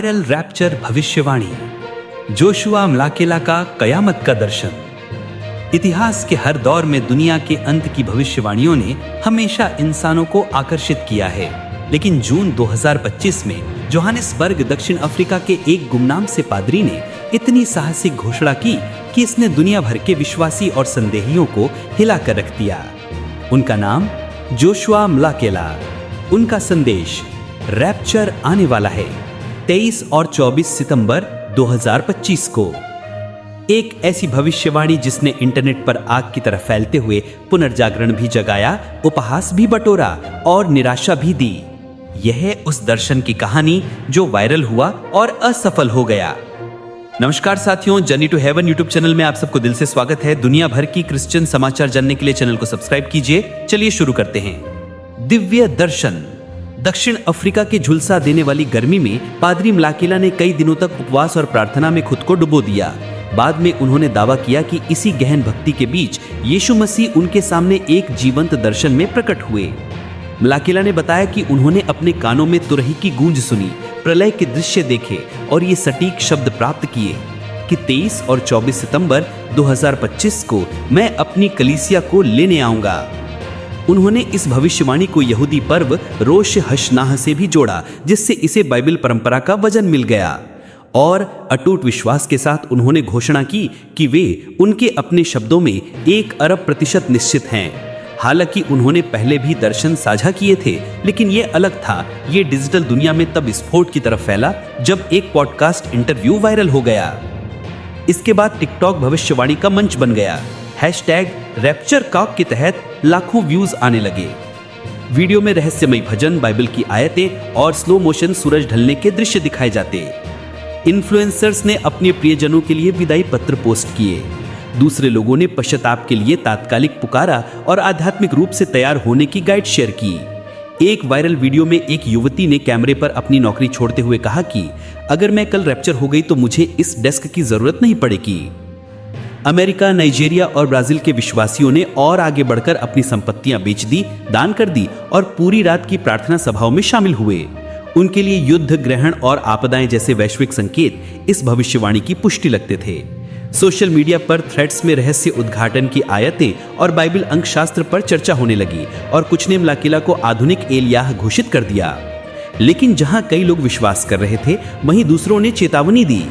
Viral rapture भविष्यवाणी, Joshua मलाकेला का कयामत का दर्शन। इतिहास के हर दौर में दुनिया के अंत की भविष्यवाणियों ने हमेशा इंसानों को आकर्षित किया है, लेकिन जून 2025 में जोहानिसबर्ग दक्षिण अफ्रीका के एक गुमनाम से पादरी ने इतनी साहसिक घोषणा की कि इसने दुनिया भर के विश्वासी और संदेहियों को हिला कर रख दिया। उनका नाम जोशुआ मलाकेला। उनका संदेश, रैप्चर आने वाला है 23 और 24 सितंबर 2025 को। एक ऐसी भविष्यवाणी जिसने इंटरनेट पर आग की तरह फैलते हुए पुनर्जागरण भी जगाया, उपहास भी बटोरा और निराशा भी दी। यह उस दर्शन की कहानी जो वायरल हुआ और असफल हो गया। नमस्कार साथियों, journey to heaven YouTube channel में आप सबको दिल से स्वागत है। दुनिया भर की क्रिश्चियन समाचार जानने के लिए चैनल को सब्सक्राइब कीजिए। चलिए शुरू करते हैं। दिव्य दर्शन। दक्षिण अफ्रीका के झुलसा देने वाली गर्मी में पादरी मलाकेला ने कई दिनों तक उपवास और प्रार्थना में खुद को डुबो दिया। बाद में उन्होंने दावा किया कि इसी गहन भक्ति के बीच यीशु मसीह उनके सामने एक जीवंत दर्शन में प्रकट हुए। मलाकेला ने बताया कि उन्होंने अपने कानों में तुरही की गूंज सुनी, प्रलय के दृश्य देखे और ये सटीक शब्द प्राप्त किए कि 23 और 24 सितंबर 2025 को मैं अपनी कलीसिया को लेने आऊंगा। उन्होंने इस भविष्यवाणी को यहूदी पर्व रोश हश्नाह से भी जोड़ा, जिससे इसे बाइबल परंपरा का वजन मिल गया। और अटूट विश्वास के साथ उन्होंने घोषणा की कि वे उनके अपने शब्दों में 1 अरब % निश्चित हैं। हालांकि उन्होंने पहले भी दर्शन साझा किए थे, लेकिन ये अलग था। ये डिजिटल दुनिया में तब विस्फोट की तरफ फैला जब एक पॉडकास्ट इंटरव्यू वायरल हो गया। इसके बाद टिकटॉक भविष्यवाणी का मंच बन गया। #रैप्चरकॉक के तहत लाखों व्यूज आने लगे। वीडियो में रहस्यमय भजन, बाइबल की आयतें और स्लो मोशन सूरज ढलने के दृश्य दिखाए जाते। इन्फ्लुएंसर्स ने अपने प्रियजनों के लिए विदाई पत्र पोस्ट किए। दूसरे लोगों ने पश्चाताप के लिए तात्कालिक पुकारा और आध्यात्मिक रूप से तैयार होने की गाइड शेयर की। एक वायरल वीडियो में एक युवती ने कैमरे पर अपनी नौकरी छोड़ते हुए कहा कि अगर मैं कल रैप्चर हो गई तो मुझे इस डेस्क की जरूरत नहीं पड़ेगी। अमेरिका, नाइजीरिया और ब्राजील के विश्वासियों ने और आगे बढ़कर अपनी संपत्तियां बेच दी, दान कर दी और पूरी रात की प्रार्थना सभाओं में शामिल हुए। उनके लिए युद्ध, ग्रहण और आपदाएं जैसे वैश्विक संकेत इस भविष्यवाणी की पुष्टि लगते थे। सोशल मीडिया पर थ्रेड्स में रहस्य उद्घाटन की आयतें और बाइबल अंकशास्त्र पर चर्चा होने लगी और कुछ ने मलाकेला को आधुनिक एलियाह घोषित कर दिया। लेकिन जहां कई लोग विश्वास कर रहे थे, वहीं दूसरों ने चेतावनी दी।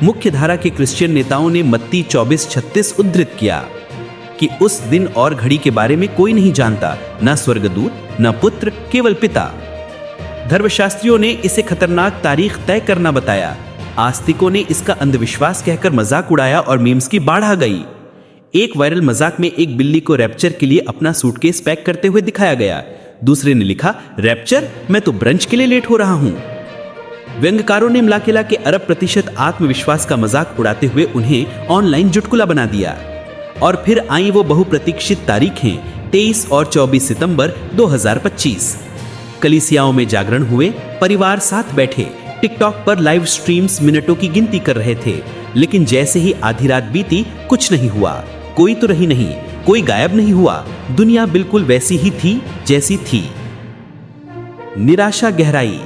मुख्य धारा के क्रिश्चियन नेताओं ने मत्ती 24:36 उद्धृत किया कि उस दिन और घड़ी के बारे में कोई नहीं जानता, न स्वर्गदूत, न पुत्र, केवल पिता। धर्मशास्त्रियों ने इसे खतरनाक तारीख तय करना बताया। आस्तिकों ने इसका अंधविश्वास कहकर मजाक उड़ाया और मीम्स की बाढ़ आ गई। एक वायरल मजाक में एक बिल्ली को रैप्चर के लिए अपना सूटकेस पैक करते हुए दिखाया गया। दूसरे ने लिखा, रैप्चर, मैं तो ब्रंच के लिए लेट हो रहा हूं। व्यंग्यकारों ने मलाकेला के अरब % आत्मविश्वास का मजाक उड़ाते हुए उन्हें ऑनलाइन चुटकुला बना दिया। और फिर आई वो बहुप्रतीक्षित तारीखें, 23 और 24 सितंबर 2025। कलीसियाओं में जागरण हुए, परिवार साथ बैठे, टिकटॉक पर लाइव स्ट्रीम्स मिनटों की गिनती कर रहे थे। लेकिन जैसे ही आधी रात बीती, कुछ नहीं हुआ। कोई तो रही नहीं, कोई गायब नहीं हुआ। दुनिया बिल्कुल वैसी ही थी जैसी थी। निराशा गहराई।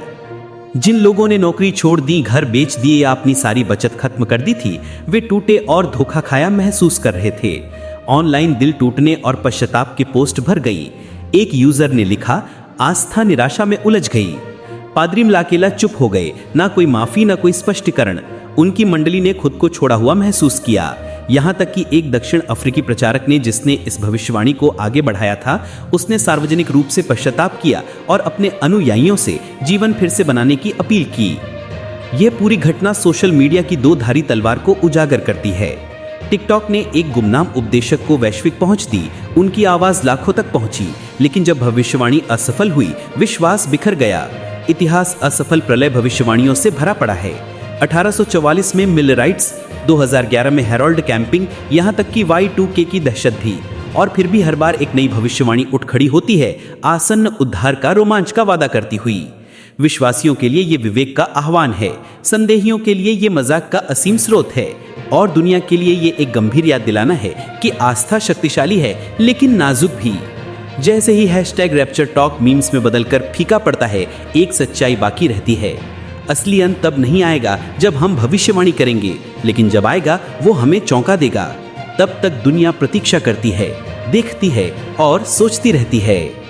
जिन लोगों ने नौकरी छोड़ दी, घर बेच दिए या अपनी सारी बचत खत्म कर दी थी, वे टूटे और धोखा खाया महसूस कर रहे थे। ऑनलाइन दिल टूटने और पश्चाताप की पोस्ट भर गई। एक यूजर ने लिखा, आस्था निराशा में उलझ गई। पादरी मलाकेला चुप हो गए, ना कोई माफी, ना कोई स्पष्टीकरण। उनकी मंडली ने खुद को छोड़ा हुआ महसूस किया। यहाँ तक कि एक दक्षिण अफ्रीकी प्रचारक ने, जिसने इस भविष्यवाणी को आगे बढ़ाया था, उसने सार्वजनिक रूप से पश्चाताप किया और अपने अनुयायियों से जीवन फिर से बनाने की अपील की। यह पूरी घटना सोशल मीडिया की 2 धारी तलवार को उजागर करती है। टिकटॉक ने एक गुमनाम उपदेशक को वैश्विक पहुंच दी, उनकी आवाज लाखों तक पहुंची। लेकिन जब भविष्यवाणी असफल हुई, विश्वास बिखर गया। इतिहास असफल प्रलय भविष्यवाणियों से भरा पड़ा है। 1844 में मिलराइट्स, 2011 में हैरोल्ड कैंपिंग, यहाँ तक कि Y2K की दहशत भी। और फिर भी हर बार एक नई भविष्यवाणी उठ खड़ी होती है, आसन्न उद्धार का रोमांच का वादा करती हुई। विश्वासियों के लिए ये विवेक का आह्वान है, संदेहियों के लिए ये मजाक का असीम स्रोत है और दुनिया के लिए ये एक गंभीर याद दिलाना है कि आस्था शक्तिशाली है लेकिन नाजुक भी। जैसे ही #रैप्चरटॉक मीम्स में बदलकर फीका पड़ता है, एक सच्चाई बाकी रहती है। असली अंत तब नहीं आएगा जब हम भविष्यवाणी करेंगे, लेकिन जब आएगा वो हमें चौंका देगा। तब तक दुनिया प्रतीक्षा करती है, देखती है और सोचती रहती है।